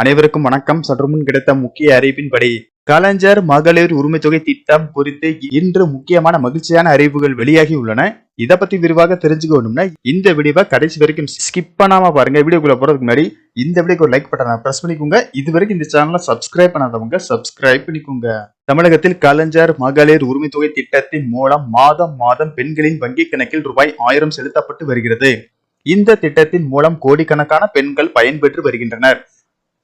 அனைவருக்கும் வணக்கம். சற்று முன் கிடைத்த முக்கிய அறிவிப்பின்படி கலைஞர் மகளிர் உரிமை தொகை திட்டம் குறித்து இன்று முக்கியமான மகிழ்ச்சியான அறிவிப்புகள் வெளியாகி உள்ளன. இதை பத்தி விரிவாக தெரிஞ்சுக்கணும்னா இந்த வீடியோவை கடைசி வரைக்கும் ஸ்கிப் பண்ணாம பாருங்க. வீடியோக்குள்ள போறதுக்கு முன்னாடி இந்த வீடியோக்கு ஒரு லைக் பட்டனை பிரஸ் பண்ணிக்கோங்க. இது வரைக்கும் இந்த சேனலை சப்ஸ்கிரைப் பண்ணாதவங்க சப்ஸ்கிரைப் பண்ணிக்கோங்க. தமிழகத்தில் கலைஞர் மகளிர் உரிமை தொகை திட்டத்தின் மூலம் மாதம் பெண்களின் வங்கி கணக்கில் ரூபாய் 1000 செலுத்தப்பட்டு வருகிறது. இந்த திட்டத்தின் மூலம் கோடிக்கணக்கான பெண்கள் பயன்பெற்று வருகின்றனர்.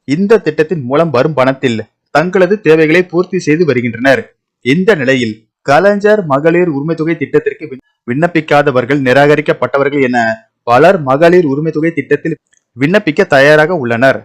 இந்த திட்டத்தின் மூலம் வரும் பணத்தில் தங்களது தேவைகளை பூர்த்தி செய்து வருகின்றனர். இந்த நிலையில் கலைஞர் மகளிர் உரிமை தொகை திட்டத்திற்கு விண்ணப்பிக்காதவர்கள், நிராகரிக்கப்பட்டவர்கள் என பலர் மகளிர் உரிமை தொகை திட்டத்தில் விண்ணப்பிக்க தயாராக உள்ளனர்.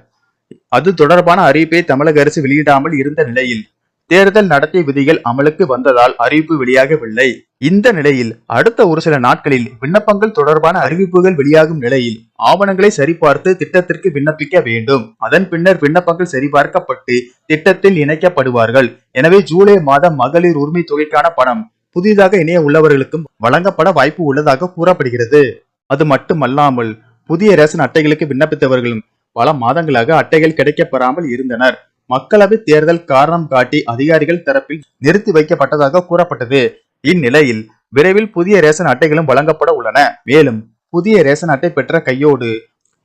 அது தொடர்பான அறிவிப்பை தமிழக அரசு வெளியிடாமல் இருந்த நிலையில் தேர்தல் நடத்தை விதிகள் அமலுக்கு வந்ததால் அறிவிப்பு வெளியாகவில்லை. இந்த நிலையில் அடுத்த ஒரு சில நாட்களில் விண்ணப்பங்கள் தொடர்பான அறிவிப்புகள் வெளியாகும் நிலையில் ஆவணங்களை சரிபார்த்து திட்டத்திற்கு விண்ணப்பிக்க வேண்டும். அதன் பின்னர் விண்ணப்பங்கள் சரிபார்க்கப்பட்டு திட்டத்தில் இணைக்கப்படுவார்கள். எனவே ஜூலை மாதம் மகளிர் உரிமை தொகைக்கான பணம் புதிதாக இணைய உள்ளவர்களுக்கும் வழங்கப்பட வாய்ப்பு உள்ளதாக கூறப்படுகிறது. அது மட்டுமல்லாமல் புதிய ரேஷன் அட்டைகளுக்கு விண்ணப்பித்தவர்களும் பல மாதங்களாக அட்டைகள் கிடைக்கப்பெறாமல் இருந்தனர். மக்களவை தேர்தல் காரணம் காட்டி அதிகாரிகள் தரப்பில் நிறுத்தி வைக்கப்பட்டதாக கூறப்பட்டது. இந்நிலையில் விரைவில் புதிய ரேஷன் அட்டைகளும் வழங்கப்பட உள்ளன. மேலும் புதிய ரேஷன் அட்டை பெற்ற கையோடு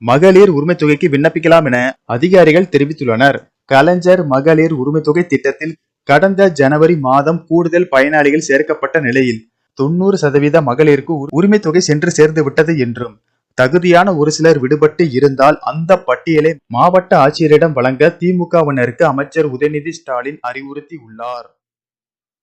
மகளிர் உரிமை தொகைக்கு விண்ணப்பிக்கலாம் என அதிகாரிகள் தெரிவித்துள்ளனர். கலைஞர் மகளிர் உரிமை தொகை திட்டத்தில் கடந்த ஜனவரி மாதம் கூடுதல் பயனாளிகள் சேர்க்கப்பட்ட நிலையில் 90% மகளிருக்கு உரிமை தொகை சென்று சேர்ந்து விட்டது என்றும், தகுதியான ஒரு சிலர் விடுபட்டு இருந்தால் அந்த பட்டியலை மாவட்ட ஆட்சியரிடம் வழங்க திமுகவினருக்கு அமைச்சர் உதயநிதி ஸ்டாலின் அறிவுறுத்தி உள்ளார்.